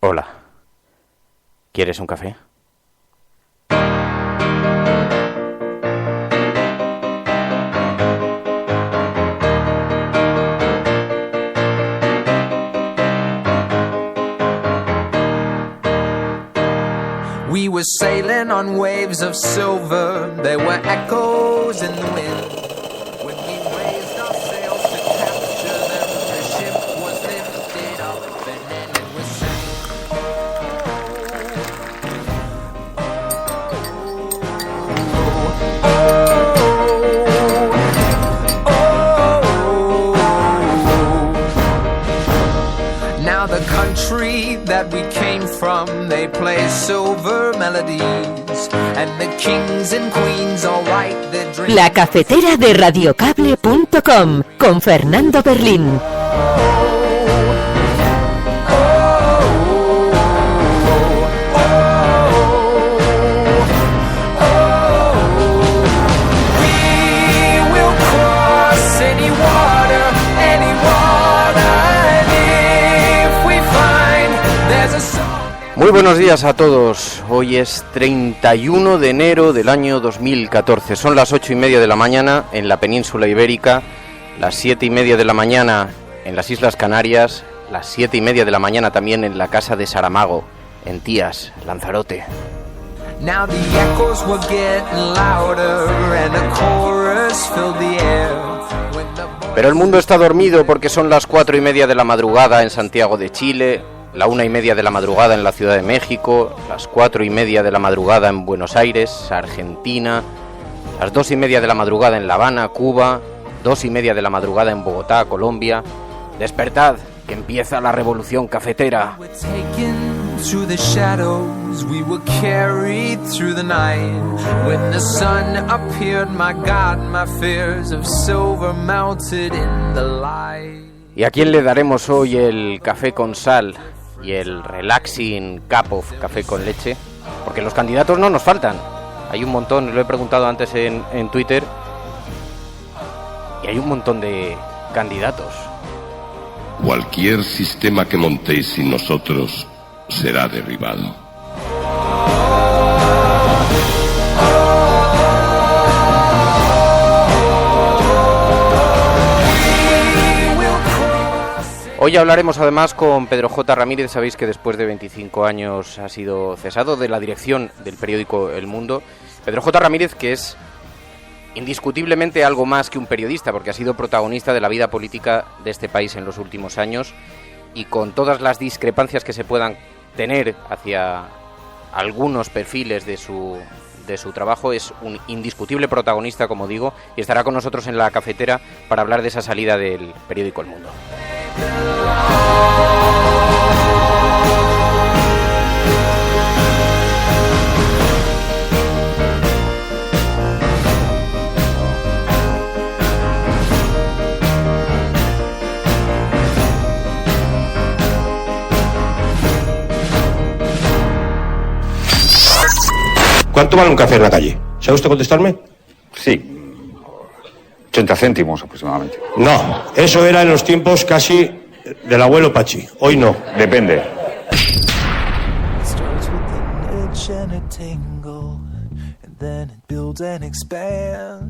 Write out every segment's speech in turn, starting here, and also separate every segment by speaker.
Speaker 1: Hola. ¿Quieres un café?
Speaker 2: We were sailing on waves of silver. There were echoes in the wind. When we raised our sails to capture them, the ship was lifted up and then it was sank. Now the country that we came from, they play silver melodies, and the kings and queens all write their dreams.
Speaker 3: La cafetera de radiocable.com con Fernando Berlín.
Speaker 1: Muy buenos días a todos. Hoy es 31 de enero del año 2014. Son las 8:30 de la mañana en la península ibérica, las 7:30 de la mañana en las Islas Canarias, las 7:30 de la mañana también en la casa de Saramago, en Tías, Lanzarote. Pero el mundo está dormido porque son las 4:30 de la madrugada en Santiago de Chile, la 1:30 de la madrugada en la Ciudad de México, las 4:30 de la madrugada en Buenos Aires, Argentina, las 2:30 de la madrugada en La Habana, Cuba, 2:30 de la madrugada en Bogotá, Colombia. Despertad, que empieza la revolución cafetera. ¿Y a quién le daremos hoy el café con sal y el relaxing cup of café con leche? Porque los candidatos no nos faltan. Hay un montón, lo he preguntado antes en Twitter, y hay un montón de candidatos.
Speaker 4: Cualquier sistema que montéis sin nosotros será derribado.
Speaker 1: Hoy hablaremos además con Pedro J. Ramírez. Sabéis que después de 25 años ha sido cesado de la dirección del periódico El Mundo. Pedro J. Ramírez, que es indiscutiblemente algo más que un periodista, porque ha sido protagonista de la vida política de este país en los últimos años, y con todas las discrepancias que se puedan tener hacia algunos perfiles de su trabajo, es un indiscutible protagonista, como digo, y estará con nosotros en la cafetera para hablar de esa salida del periódico El Mundo.
Speaker 5: ¿Cuánto vale un café en la calle? ¿Sabe usted contestarme?
Speaker 6: Sí, 80 céntimos aproximadamente.
Speaker 5: No, eso era en los tiempos casi del abuelo Pachi. Hoy no.
Speaker 6: Depende.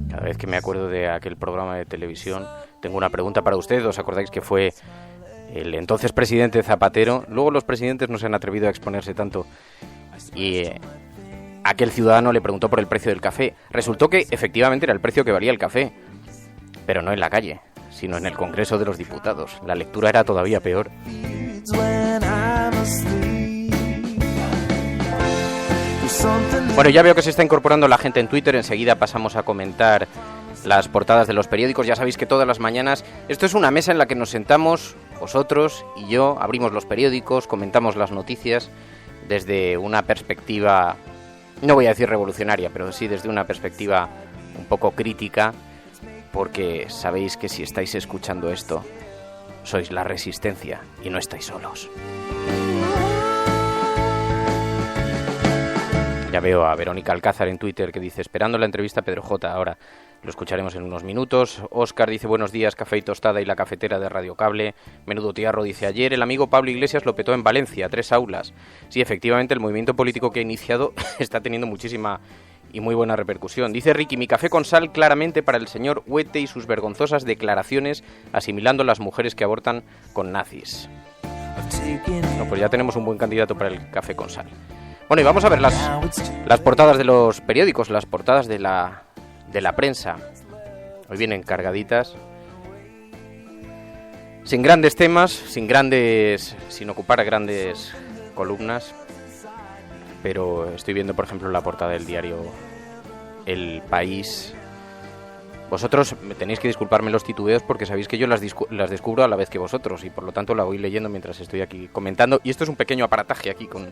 Speaker 1: Cada vez que me acuerdo de aquel programa de televisión, tengo una pregunta para usted. ¿Os acordáis que fue el entonces presidente Zapatero? Luego los presidentes no se han atrevido a exponerse tanto. Y aquel ciudadano le preguntó por el precio del café. Resultó que efectivamente era el precio que valía el café, pero no en la calle, sino en el Congreso de los Diputados. La lectura era todavía peor. Bueno, ya veo que se está incorporando la gente en Twitter. Enseguida pasamos a comentar las portadas de los periódicos. Ya sabéis que todas las mañanas esto es una mesa en la que nos sentamos, vosotros y yo, abrimos los periódicos, comentamos las noticias desde una perspectiva, no voy a decir revolucionaria, pero sí desde una perspectiva un poco crítica, porque sabéis que si estáis escuchando esto, sois la resistencia y no estáis solos. Ya veo a Verónica Alcázar en Twitter que dice: esperando la entrevista a Pedro J. ahora. Lo escucharemos en unos minutos. Óscar dice: buenos días, café y tostada y la cafetera de Radio Cable. Menudo tiarro, dice: ayer el amigo Pablo Iglesias lo petó en Valencia, 3 aulas. Sí, efectivamente, el movimiento político que ha iniciado está teniendo muchísima y muy buena repercusión. Dice Ricky: mi café con sal claramente para el señor Huete y sus vergonzosas declaraciones asimilando a las mujeres que abortan con nazis. No, pues ya tenemos un buen candidato para el café con sal. Bueno, y vamos a ver las portadas de los periódicos, las portadas de la prensa. Hoy vienen cargaditas, sin grandes temas, sin ocupar grandes columnas, pero estoy viendo, por ejemplo, la portada del diario El País. Vosotros me tenéis que disculparme los titubeos porque sabéis que yo las descubro a la vez que vosotros y por lo tanto la voy leyendo mientras estoy aquí comentando, y esto es un pequeño aparataje aquí con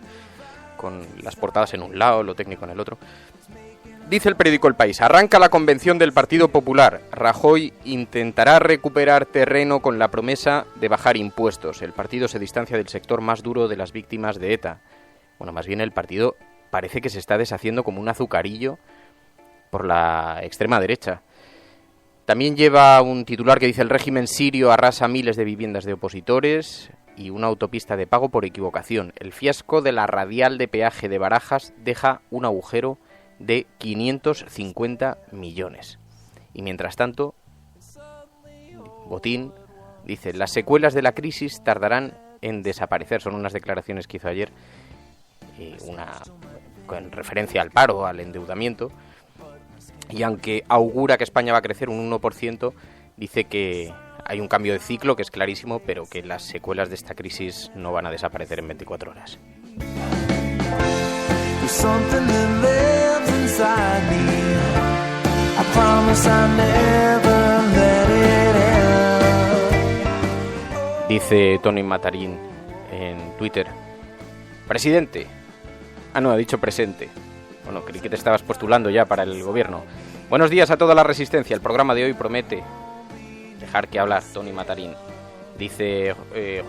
Speaker 1: las portadas en un lado, lo técnico en el otro. Dice el periódico El País: arranca la convención del Partido Popular. Rajoy intentará recuperar terreno con la promesa de bajar impuestos. El partido se distancia del sector más duro de las víctimas de ETA. Bueno, más bien el partido parece que se está deshaciendo como un azucarillo por la extrema derecha. También lleva un titular que dice: el régimen sirio arrasa miles de viviendas de opositores, y una autopista de pago por equivocación. El fiasco de la radial de peaje de Barajas deja un agujero de 550 millones. Y mientras tanto, Botín dice: las secuelas de la crisis tardarán en desaparecer. Son unas declaraciones que hizo ayer, una con referencia al paro, al endeudamiento, y aunque augura que España va a crecer un 1%, dice que hay un cambio de ciclo que es clarísimo, pero que las secuelas de esta crisis no van a desaparecer en 24 horas. Dice Tony Matarín en Twitter: presidente. Ah, no, ha dicho presente. Bueno, creí que te estabas postulando ya para el gobierno. Buenos días a toda la resistencia. El programa de hoy promete dejar que hablar. Tony Matarín. Dice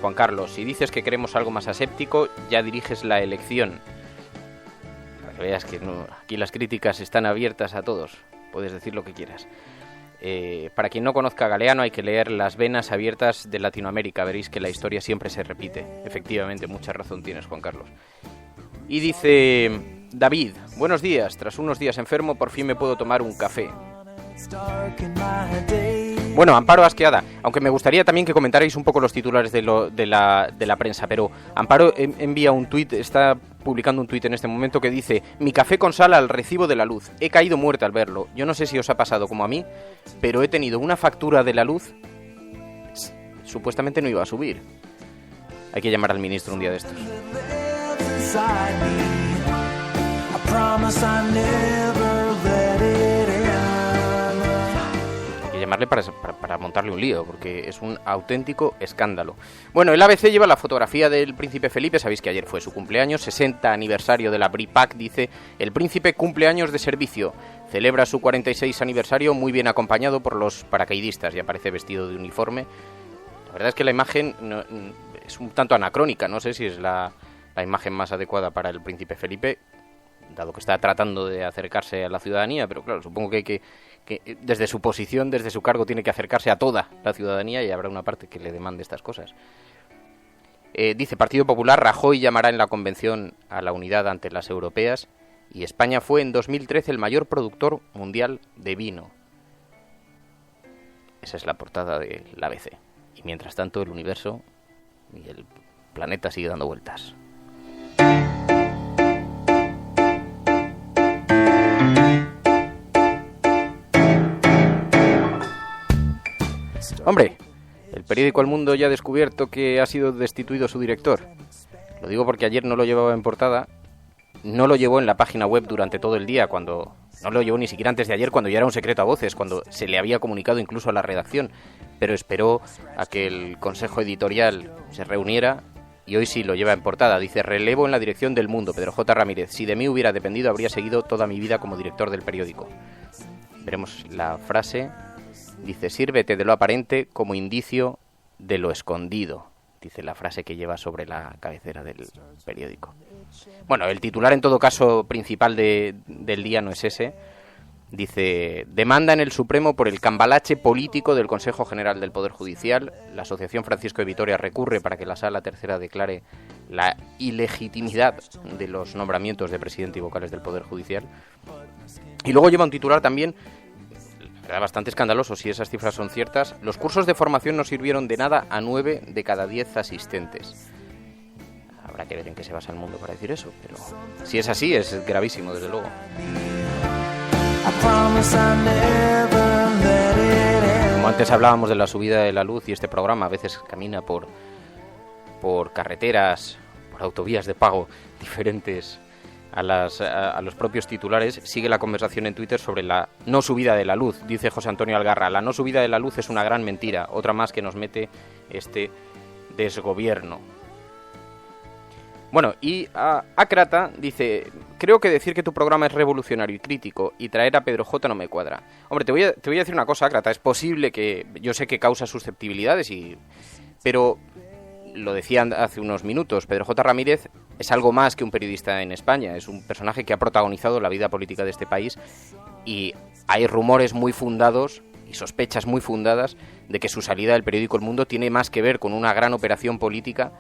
Speaker 1: Juan Carlos: si dices que queremos algo más aséptico, ya diriges la elección. Para que veas que no, aquí las críticas están abiertas a todos. Puedes decir lo que quieras. Para quien no conozca a Galeano, hay que leer Las venas abiertas de Latinoamérica. Veréis que la historia siempre se repite. Efectivamente, mucha razón tienes, Juan Carlos. Y dice David: buenos días. Tras unos días enfermo, por fin me puedo tomar un café. Bueno, Amparo Asqueada, aunque me gustaría también que comentarais un poco los titulares de la prensa, pero Amparo envía un tuit, está publicando un tuit en este momento que dice: mi café con sal al recibo de la luz. He caído muerta al verlo. Yo no sé si os ha pasado como a mí, pero he tenido una factura de la luz. Supuestamente no iba a subir. Hay que llamar al ministro un día de estos. Hay que llamarle para montarle un lío, porque es un auténtico escándalo. Bueno, el ABC lleva la fotografía del príncipe Felipe. Sabéis que ayer fue su cumpleaños, 60 aniversario de la BRIPAC. Dice: el príncipe cumple años de servicio. Celebra su 46 aniversario muy bien acompañado por los paracaidistas y aparece vestido de uniforme. La verdad es que la imagen es un tanto anacrónica. No sé si es la imagen más adecuada para el príncipe Felipe, dado que está tratando de acercarse a la ciudadanía, pero claro, supongo que desde su posición, desde su cargo, tiene que acercarse a toda la ciudadanía y habrá una parte que le demande estas cosas. Dice Partido Popular: Rajoy llamará en la convención a la unidad ante las europeas, y España fue en 2013 el mayor productor mundial de vino. Esa es la portada del ABC. Y mientras tanto el universo y el planeta sigue dando vueltas. Hombre, el periódico El Mundo ya ha descubierto que ha sido destituido su director. Lo digo porque ayer no lo llevaba en portada, no lo llevó en la página web durante todo el día, cuando no lo llevó ni siquiera antes de ayer, cuando ya era un secreto a voces, cuando se le había comunicado incluso a la redacción, pero esperó a que el consejo editorial se reuniera y hoy sí lo lleva en portada. Dice: relevo en la dirección del Mundo, Pedro J. Ramírez. Si de mí hubiera dependido, habría seguido toda mi vida como director del periódico. Veremos la frase. Dice: sírvete de lo aparente como indicio de lo escondido. Dice la frase que lleva sobre la cabecera del periódico. Bueno, el titular en todo caso principal del día no es ese. Dice, demanda en el Supremo por el cambalache político del Consejo General del Poder Judicial. La Asociación Francisco de Vitoria recurre para que la Sala Tercera declare la ilegitimidad de los nombramientos de presidente y vocales del Poder Judicial. Y luego lleva un titular también, bastante escandaloso si esas cifras son ciertas. Los cursos de formación no sirvieron de nada a 9 de cada 10 asistentes. Habrá que ver en qué se basa el mundo para decir eso, pero si es así es gravísimo, desde luego. Como antes hablábamos de la subida de la luz, y este programa a veces camina por carreteras, por autovías de pago diferentes a los propios titulares, sigue la conversación en Twitter sobre la no subida de la luz. Dice José Antonio Algarra, la no subida de la luz es una gran mentira, otra más que nos mete desgobierno. Bueno, y Acrata dice, creo que decir que tu programa es revolucionario y crítico y traer a Pedro J no me cuadra. Hombre, te voy a decir una cosa, Acrata, es posible que, yo sé que causa susceptibilidades, pero lo decía hace unos minutos, Pedro J. Ramírez es algo más que un periodista en España, es un personaje que ha protagonizado la vida política de este país y hay rumores muy fundados y sospechas muy fundadas de que su salida del periódico El Mundo tiene más que ver con una gran operación política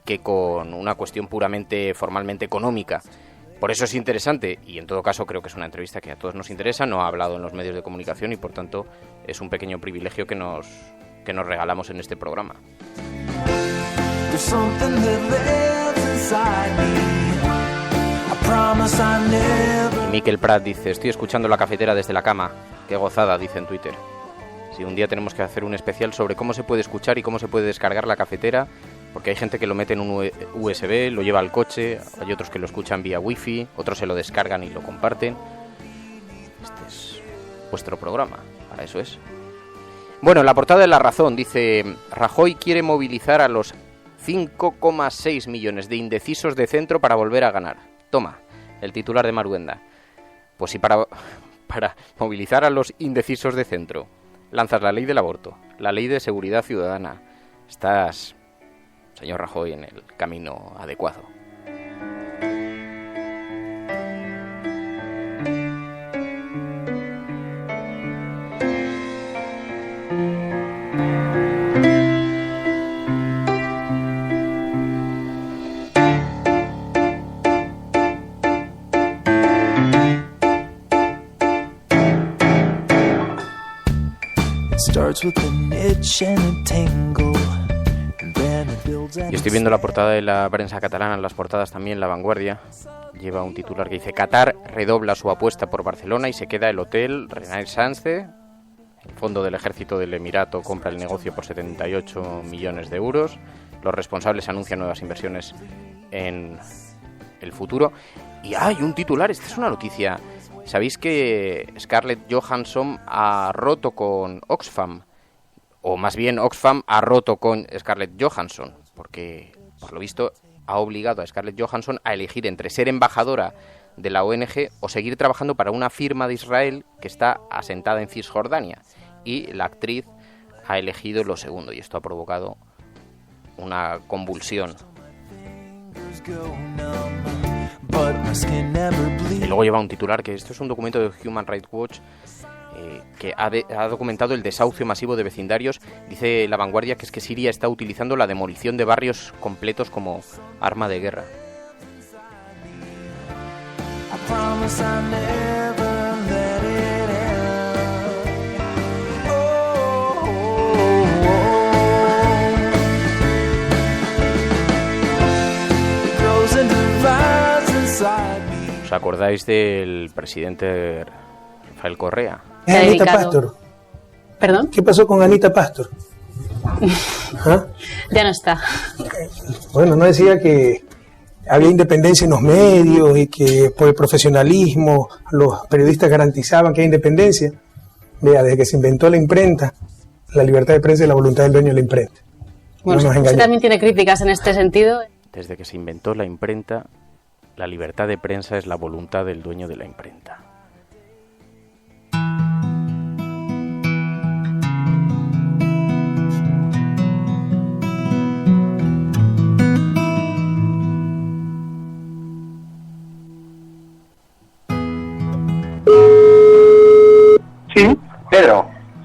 Speaker 1: que con una cuestión puramente formalmente económica. Por eso es interesante, y en todo caso creo que es una entrevista que a todos nos interesa, no ha hablado en los medios de comunicación y por tanto es un pequeño privilegio que nos regalamos en este programa. Y Miquel Prat dice, estoy escuchando La Cafetera desde la cama, qué gozada, dice en Twitter. Si un día tenemos que hacer un especial sobre cómo se puede escuchar y cómo se puede descargar La Cafetera, porque hay gente que lo mete en un USB, lo lleva al coche, hay otros que lo escuchan vía wifi, otros se lo descargan y lo comparten. Este es vuestro programa, para eso es. Bueno, en la portada de La Razón dice, Rajoy quiere movilizar a los 5,6 millones de indecisos de centro para volver a ganar. Toma, el titular de Maruenda. Pues si para movilizar a los indecisos de centro lanzas la ley del aborto, la ley de seguridad ciudadana, estás, señor Rajoy, en el camino adecuado. Y estoy viendo la portada de la prensa catalana, en las portadas también La Vanguardia lleva un titular que dice, Qatar redobla su apuesta por Barcelona y se queda el hotel Renaissance. El fondo del ejército del Emirato compra el negocio por 78 millones de euros. Los responsables anuncian nuevas inversiones en el futuro. Y hay un titular, esta es una noticia. ¿Sabéis que Scarlett Johansson ha roto con Oxfam? O más bien Oxfam ha roto con Scarlett Johansson, porque por lo visto ha obligado a Scarlett Johansson a elegir entre ser embajadora de la ONG o seguir trabajando para una firma de Israel que está asentada en Cisjordania. Y la actriz ha elegido lo segundo y esto ha provocado una convulsión. Y luego lleva un titular que esto es un documento de Human Rights Watch que ha documentado el desahucio masivo de vecindarios. Dice La Vanguardia que es que Siria está utilizando la demolición de barrios completos como arma de guerra. ¿Os acordáis del presidente Rafael Correa?
Speaker 7: Anita Pastor.
Speaker 8: ¿Perdón?
Speaker 7: ¿Qué pasó con Anita Pastor? ¿Ah?
Speaker 8: Ya no está.
Speaker 7: Bueno, no decía que había independencia en los medios y que por el profesionalismo los periodistas garantizaban que hay independencia. Vea, desde que se inventó la imprenta, la libertad de prensa es la voluntad del dueño de la imprenta.
Speaker 8: Bueno,
Speaker 7: no nos
Speaker 8: usted también tiene críticas en este sentido.
Speaker 1: Desde que se inventó la imprenta, la libertad de prensa es la voluntad del dueño de la imprenta.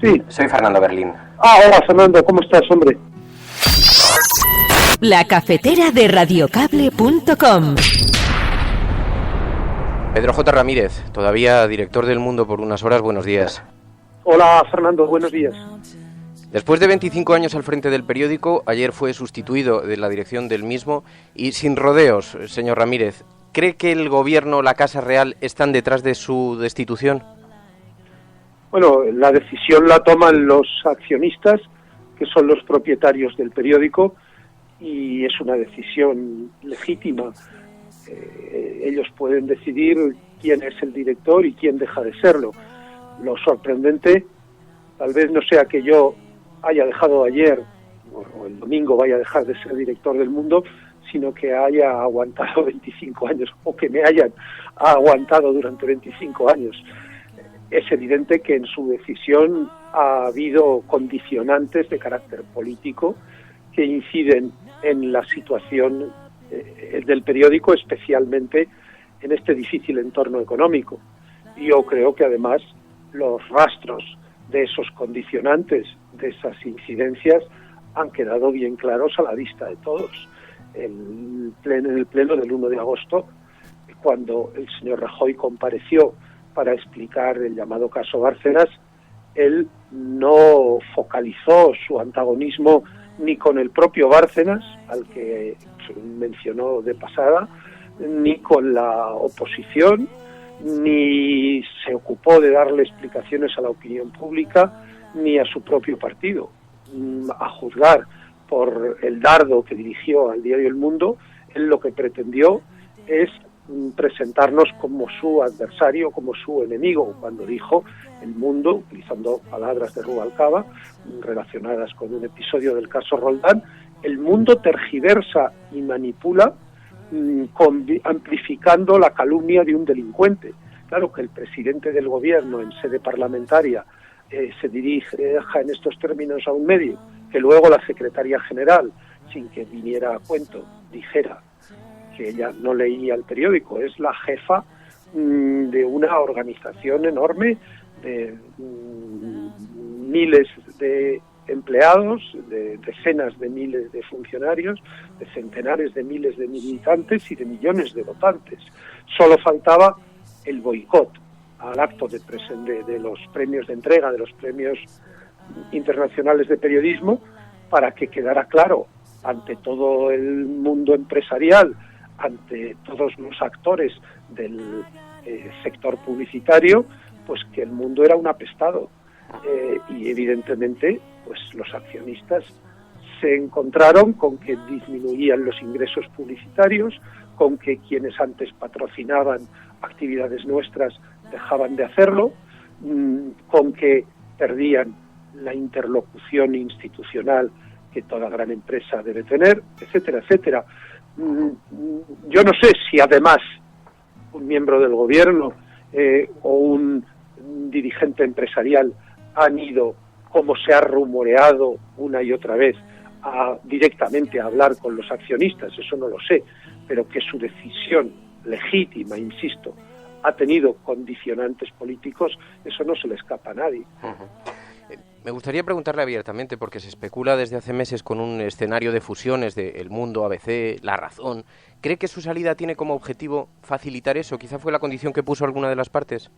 Speaker 5: Sí.
Speaker 1: Soy Fernando Berlín.
Speaker 5: Ah, hola Fernando, ¿cómo estás, hombre?
Speaker 3: La cafetera de radiocable.com.
Speaker 1: Pedro J. Ramírez, todavía director del Mundo por unas horas, buenos días.
Speaker 5: Hola Fernando, buenos días.
Speaker 1: Después de 25 años al frente del periódico, ayer fue sustituido de la dirección del mismo y sin rodeos, señor Ramírez, ¿cree que el gobierno, la Casa Real, están detrás de su destitución?
Speaker 5: Bueno, la decisión la toman los accionistas, que son los propietarios del periódico, y es una decisión legítima. Ellos pueden decidir quién es el director y quién deja de serlo. Lo sorprendente, tal vez no sea que yo haya dejado ayer, o el domingo vaya a dejar de ser director del Mundo, sino que haya aguantado 25 años, o que me hayan aguantado durante 25 años. Es evidente que en su decisión ha habido condicionantes de carácter político que inciden en la situación del periódico, especialmente en este difícil entorno económico. Yo creo que además los rastros de esos condicionantes, de esas incidencias, han quedado bien claros a la vista de todos. En el pleno del 1 de agosto, cuando el señor Rajoy compareció para explicar el llamado caso Bárcenas, él no focalizó su antagonismo ni con el propio Bárcenas, al que mencionó de pasada, ni con la oposición, ni se ocupó de darle explicaciones a la opinión pública, ni a su propio partido. A juzgar por el dardo que dirigió al diario El Mundo, él lo que pretendió es presentarnos como su adversario, como su enemigo, cuando dijo El Mundo, utilizando palabras de Rubalcaba relacionadas con un episodio del caso Roldán, El Mundo tergiversa y manipula amplificando la calumnia de un delincuente. Claro que el presidente del gobierno en sede parlamentaria se dirija en estos términos a un medio, que luego la secretaria general, sin que viniera a cuento, dijera que ella no leía el periódico. Es la jefa de una organización enorme de miles de empleados, de decenas de miles de funcionarios, de centenares de miles de militantes y de millones de votantes. Solo faltaba el boicot al acto de los premios de entrega, de los premios internacionales de periodismo, para que quedara claro ante todo el mundo empresarial, ante todos los actores del sector publicitario, pues que El Mundo era un apestado. Y evidentemente pues los accionistas se encontraron con que disminuían los ingresos publicitarios, con que quienes antes patrocinaban actividades nuestras dejaban de hacerlo, con que perdían la interlocución institucional que toda gran empresa debe tener, etcétera, etcétera. Yo no sé si además un miembro del gobierno o un dirigente empresarial han ido, como se ha rumoreado una y otra vez, directamente a hablar con los accionistas, eso no lo sé, pero que su decisión legítima, insisto, ha tenido condicionantes políticos, eso no se le escapa a nadie.
Speaker 1: Me gustaría preguntarle abiertamente, porque se especula desde hace meses con un escenario de fusiones de El Mundo, ABC, La Razón. ¿Cree que su salida tiene como objetivo facilitar eso? ¿Quizá fue la condición que puso alguna de las partes?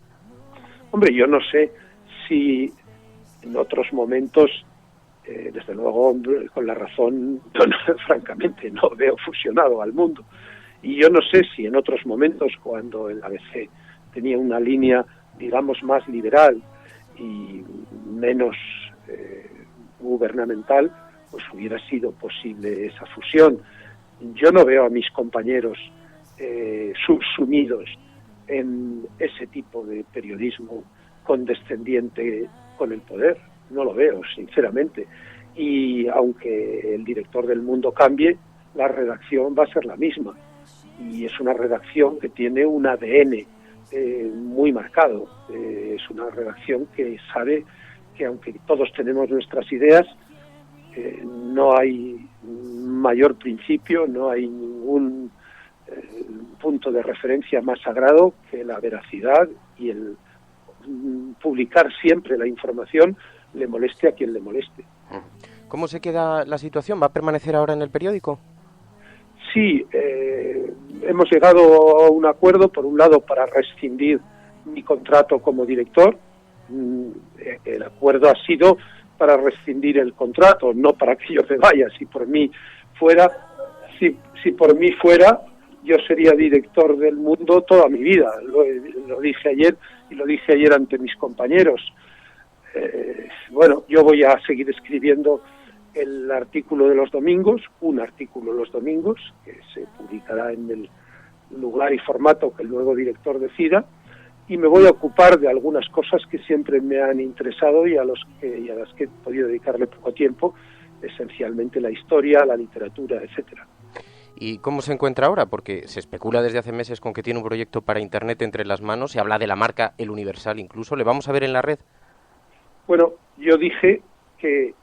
Speaker 5: Hombre, yo no sé si en otros momentos, desde luego con La Razón, francamente no veo fusionado al Mundo. Y yo no sé si en otros momentos, cuando el ABC tenía una línea, digamos, más liberal y menos gubernamental, pues hubiera sido posible esa fusión. Yo no veo a mis compañeros subsumidos en ese tipo de periodismo condescendiente con el poder. No lo veo, sinceramente. Y aunque el director del Mundo cambie, la redacción va a ser la misma. Y es una redacción que tiene un ADN muy marcado. Es una redacción que sabe que aunque todos tenemos nuestras ideas, no hay mayor principio, no hay ningún punto de referencia más sagrado que la veracidad y el publicar siempre la información le moleste a quien le moleste.
Speaker 1: ¿Cómo se queda la situación? ¿Va a permanecer ahora en el periódico?
Speaker 5: Sí, hemos llegado a un acuerdo, por un lado, para rescindir mi contrato como director. El acuerdo ha sido para rescindir el contrato, no para que yo me vaya. Si por mí fuera, yo sería director del Mundo toda mi vida. Lo dije ayer y lo dije ayer ante mis compañeros. Bueno, yo voy a seguir escribiendo el artículo de los domingos, un artículo los domingos, que se publicará en el lugar y formato que el nuevo director decida, y me voy a ocupar de algunas cosas que siempre me han interesado y a las que he podido dedicarle poco tiempo, esencialmente la historia, la literatura, etcétera.
Speaker 1: ¿Y cómo se encuentra ahora? Porque se especula desde hace meses con que tiene un proyecto para Internet entre las manos, se habla de la marca El Universal incluso. ¿Le vamos a ver en la red?
Speaker 5: Bueno, yo dije que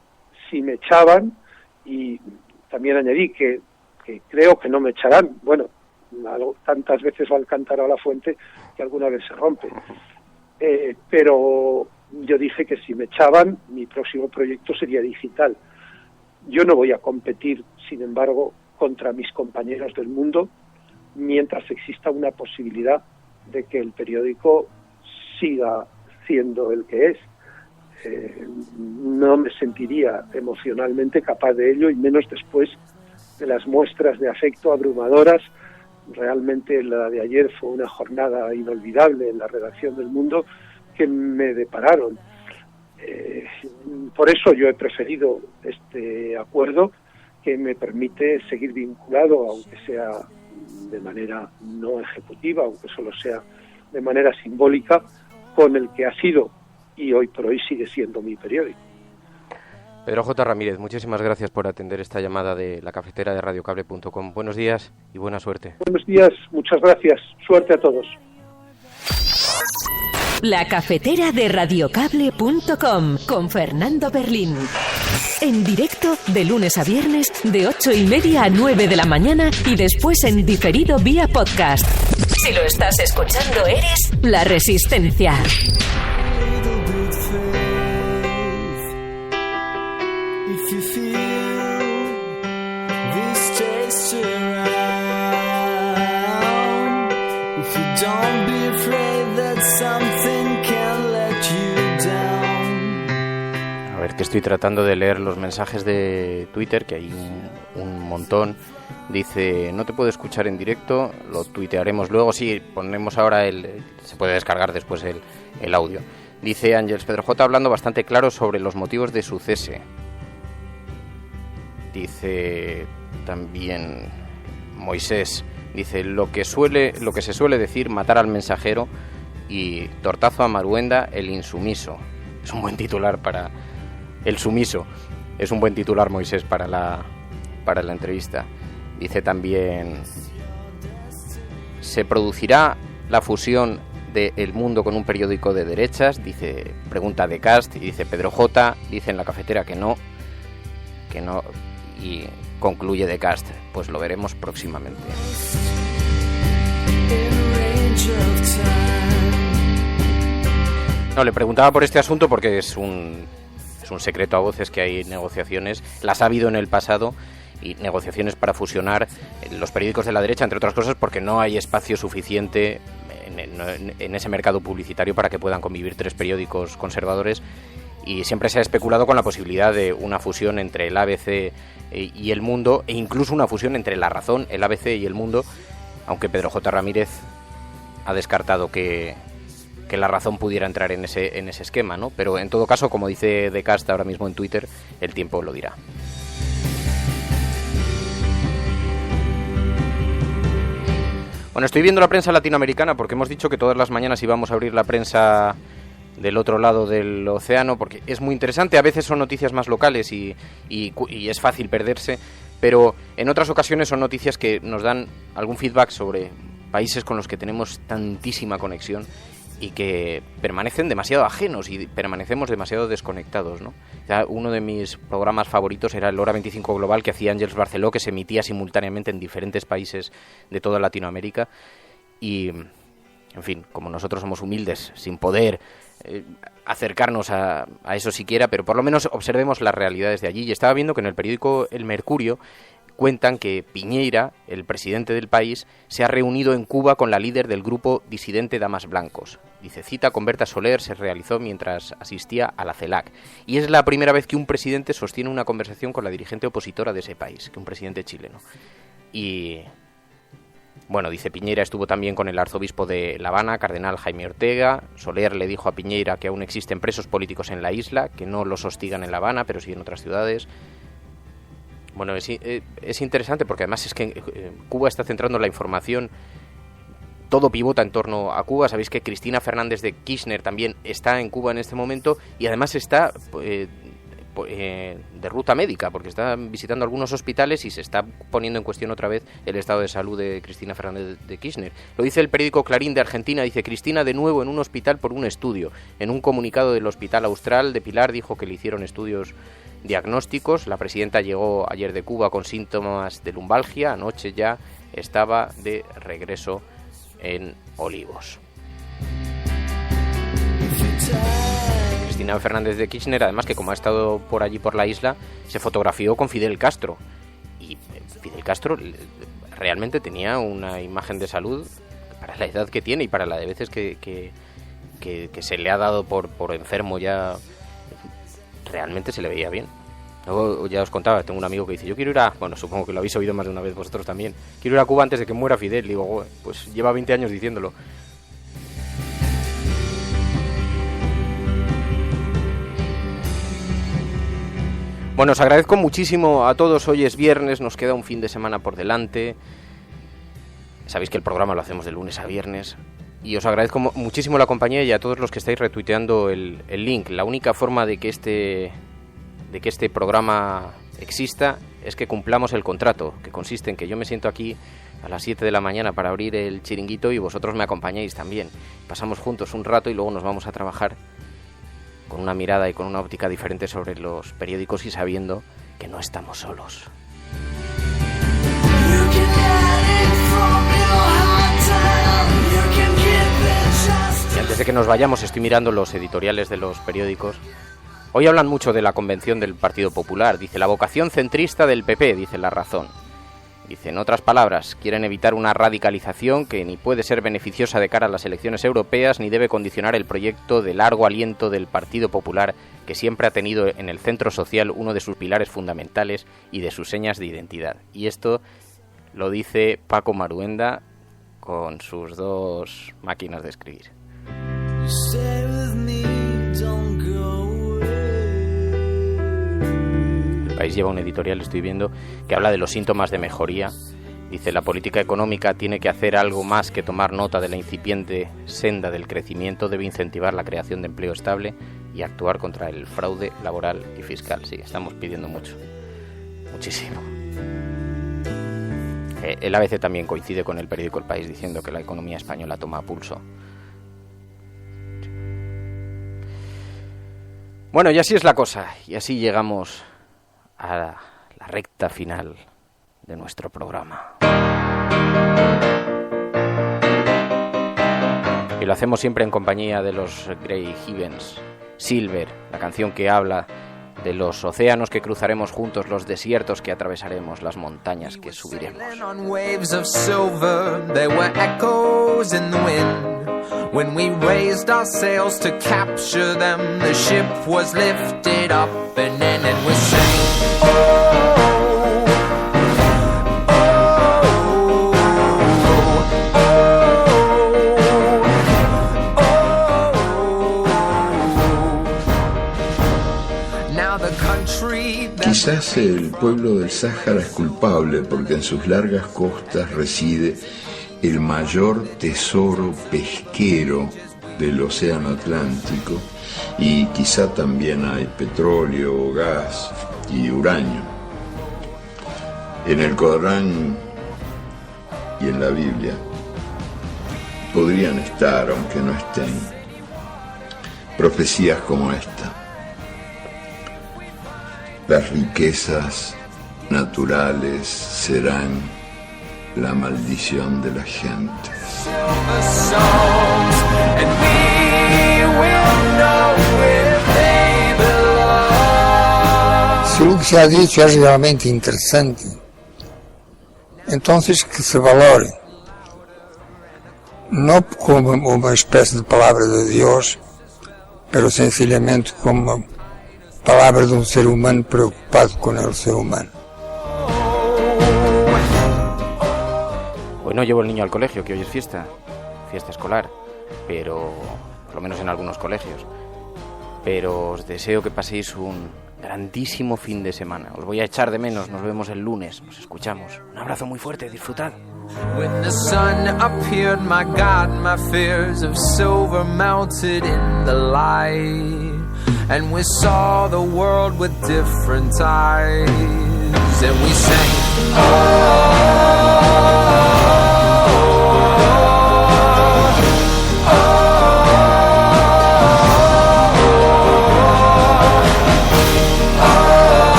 Speaker 5: si me echaban, y también añadí que creo que no me echarán. Bueno, tantas veces va el cántaro a la fuente que alguna vez se rompe. Pero yo dije que si me echaban, mi próximo proyecto sería digital. Yo no voy a competir, sin embargo, contra mis compañeros del Mundo, mientras exista una posibilidad de que el periódico siga siendo el que es. No me sentiría emocionalmente capaz de ello, y menos después de las muestras de afecto abrumadoras. Realmente la de ayer fue una jornada inolvidable en la redacción del Mundo que me depararon. Por eso yo he preferido este acuerdo, que me permite seguir vinculado, aunque sea de manera no ejecutiva, aunque solo sea de manera simbólica, con el que ha sido y hoy por hoy sigue siendo mi periódico.
Speaker 1: Pedro J. Ramírez, muchísimas gracias por atender esta llamada de la cafetera de radiocable.com. Buenos días y buena suerte.
Speaker 5: Buenos días, muchas gracias. Suerte a todos.
Speaker 3: La cafetera de radiocable.com con Fernando Berlín. En directo de lunes a viernes de 8:30 a 9 de la mañana y después en diferido vía podcast. Si lo estás escuchando eres La Resistencia.
Speaker 1: A ver, que estoy tratando de leer los mensajes de Twitter, que hay un montón. Dice, no te puedo escuchar en directo, lo tuitearemos luego. Sí, ponemos ahora se puede descargar después el audio. Dice Ángeles, Pedro J. hablando bastante claro sobre los motivos de su cese. Dice también Moisés, dice, lo que se suele decir, matar al mensajero, y tortazo a Maruenda, el insumiso. Es un buen titular para el sumiso. Es un buen titular, Moisés, para la entrevista. Dice también, ¿se producirá la fusión de El Mundo con un periódico de derechas? Dice, pregunta de Cast, y dice Pedro J. dice en la cafetera que no, y concluye de Cast, pues lo veremos próximamente. No, le preguntaba por este asunto porque es un secreto a voces que hay negociaciones, las ha habido en el pasado, y negociaciones para fusionar los periódicos de la derecha, entre otras cosas porque no hay espacio suficiente en ese mercado publicitario para que puedan convivir tres periódicos conservadores, y siempre se ha especulado con la posibilidad de una fusión entre el ABC y El Mundo, e incluso una fusión entre La Razón, el ABC y El Mundo, aunque Pedro J. Ramírez ha descartado que La Razón pudiera entrar en ese esquema, ¿no? Pero en todo caso, como dice De Casta ahora mismo en Twitter, el tiempo lo dirá. Bueno, estoy viendo la prensa latinoamericana porque hemos dicho que todas las mañanas íbamos a abrir la prensa del otro lado del océano, porque es muy interesante. A veces son noticias más locales y es fácil perderse, pero en otras ocasiones son noticias que nos dan algún feedback sobre países con los que tenemos tantísima conexión y que permanecen demasiado ajenos y permanecemos demasiado desconectados, ¿no? O sea, uno de mis programas favoritos era el Hora 25 Global, que hacía Ángeles Barceló, que se emitía simultáneamente en diferentes países de toda Latinoamérica, y en fin, como nosotros somos humildes, sin poder acercarnos a eso siquiera, pero por lo menos observemos las realidades de allí. Y estaba viendo que en el periódico El Mercurio cuentan que Piñera, el presidente del país, se ha reunido en Cuba con la líder del grupo disidente Damas Blancos. Dice, cita con Berta Soler se realizó mientras asistía a la CELAC. Y es la primera vez que un presidente sostiene una conversación con la dirigente opositora de ese país, que un presidente chileno. Y bueno, dice, Piñera estuvo también con el arzobispo de La Habana, cardenal Jaime Ortega. Soler le dijo a Piñera que aún existen presos políticos en la isla, que no los hostigan en La Habana, pero sí en otras ciudades. Bueno, es interesante porque además es que Cuba está centrando la información, todo pivota en torno a Cuba. Sabéis que Cristina Fernández de Kirchner también está en Cuba en este momento y además está de ruta médica porque está visitando algunos hospitales y se está poniendo en cuestión otra vez el estado de salud de Cristina Fernández de Kirchner. Lo dice el periódico Clarín de Argentina, dice, Cristina de nuevo en un hospital por un estudio. En un comunicado del Hospital Austral de Pilar dijo que le hicieron estudios diagnósticos. La presidenta llegó ayer de Cuba con síntomas de lumbalgia, anoche ya estaba de regreso en Olivos. Cristina Fernández de Kirchner, además, que como ha estado por allí por la isla, se fotografió con Fidel Castro. Y Fidel Castro realmente tenía una imagen de salud para la edad que tiene y para la de veces que se le ha dado por enfermo ya. Realmente se le veía bien. Luego ya os contaba, tengo un amigo que dice, yo quiero ir a... Bueno, supongo que lo habéis oído más de una vez vosotros también. Quiero ir a Cuba antes de que muera Fidel. Digo, pues lleva 20 años diciéndolo. Bueno, os agradezco muchísimo a todos. Hoy es viernes, nos queda un fin de semana por delante. Sabéis que el programa lo hacemos de lunes a viernes. Y os agradezco muchísimo la compañía y a todos los que estáis retuiteando el link. La única forma de que este programa exista es que cumplamos el contrato, que consiste en que yo me siento aquí a las 7 de la mañana para abrir el chiringuito y vosotros me acompañáis también. Pasamos juntos un rato y luego nos vamos a trabajar con una mirada y con una óptica diferente sobre los periódicos y sabiendo que no estamos solos. Y antes de que nos vayamos, estoy mirando los editoriales de los periódicos. Hoy hablan mucho de la convención del Partido Popular. Dice, la vocación centrista del PP, dice La Razón. Dice, en otras palabras, quieren evitar una radicalización que ni puede ser beneficiosa de cara a las elecciones europeas, ni debe condicionar el proyecto de largo aliento del Partido Popular, que siempre ha tenido en el centro social uno de sus pilares fundamentales y de sus señas de identidad. Y esto lo dice Paco Maruenda con sus dos máquinas de escribir. El País lleva un editorial, estoy viendo, que habla de los síntomas de mejoría. Dice, la política económica tiene que hacer algo más que tomar nota de la incipiente senda del crecimiento, debe incentivar la creación de empleo estable y actuar contra el fraude laboral y fiscal. Sí, estamos pidiendo mucho, muchísimo. El ABC también coincide con el periódico El País diciendo que la economía española toma pulso. Bueno, y así es la cosa, y así llegamos a la recta final de nuestro programa. Y lo hacemos siempre en compañía de los Grey Heavens. Silver, la canción que habla de los océanos que cruzaremos juntos, los desiertos que atravesaremos, las montañas que subiremos. When we raised our sails to capture them, the ship was lifted up and then it was saying, oh, oh, oh, oh. Now the country that...
Speaker 9: Quizás el pueblo del Sáhara es culpable porque en sus largas costas reside el mayor tesoro pesquero del océano Atlántico y quizá también hay petróleo, gas y uranio. En el Corán y en la Biblia podrían estar, aunque no estén, profecías como esta. Las riquezas naturales serán la maldición de la gente.
Speaker 10: Se o que se ha dicho é realmente interessante, então que se valore, não como uma espécie de palavra de Deus, mas sencillamente como uma palavra de um ser humano preocupado con el ser humano.
Speaker 1: Hoy no llevo el niño al colegio, que hoy es fiesta escolar, pero por lo menos en algunos colegios. Pero os deseo que paséis un grandísimo fin de semana. Os voy a echar de menos, nos vemos el lunes, nos escuchamos. Un abrazo muy fuerte, disfrutad.
Speaker 2: When the sun appeared, my God, my fears of silver melted in the light, and we saw the world with different eyes, and we sang, oh.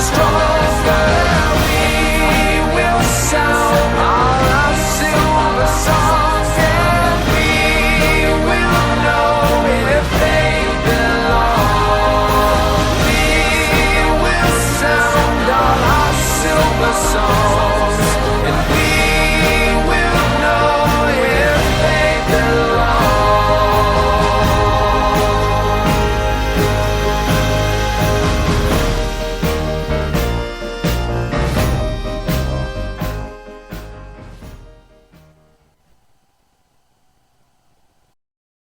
Speaker 2: Strong.